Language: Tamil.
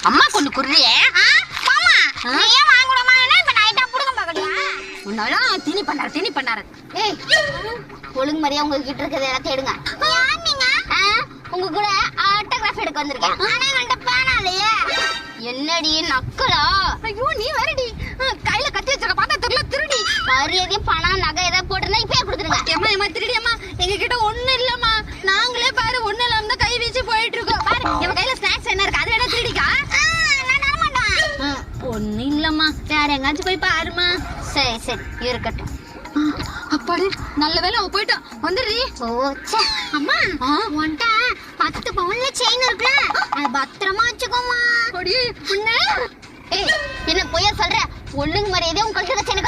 அம்மா கொண்டு குடுறியே மாமா நீ ஏன் வாங்குறமா இப்ப நைட்டா புடுங்க பாக்கறியா உன்னால திணி பண்ணாரு ஏய் ஒழுங்கு மாதிரியா உங்க கிட்ட இருக்கிறத எல்லாத்தையும் எடுங்க யார் நீங்க உங்க கூட ஆட்டோகிராஃப் எடுக்க வந்திருக்கேன் ஆனா என்கிட்ட பேனா இல்லையே என்னடி நக்கலா ஐயோ நீ வேறடி கையில கத்தி வச்சிருக்க பார்த்தா தெரியல திருடி மரியாதையும் பணம் நகை ஏதாவது போட்டுருந்தா இப்பயே கொடுத்துருங்க ஏமா திருடி அம்மா எங்க கிட்ட ஒண்ணு இல்லம்மா நாங்களே பாரு ஒண்ணு இல்லாம தான் கை வீசி போயிட்டு இருக்கோம் பாரு இவன் கையில ஸ்நாக்ஸ் என்ன இருக்கு அது வேணா திருடிக்கா நான் தர மாட்டேன் ஒண்ணு இல்லம்மா வேற எங்காச்சும் போய் பாருமா சரி சரி இருக்கட்டும் அப்பாடி நல்ல வேளை அவ போயிட்டான் வந்துடுறீ ஓச்சே அம்மா உன்கிட்ட 10 பவுன்ல செயின் இருக்குல்ல அது பத்திரமா வச்சுக்கோமா அடி உன்ன ஏய் என்ன பொய்யா சொல்ற ஒழுங்கு மரியாதை உங்க கழுத்துல செயின்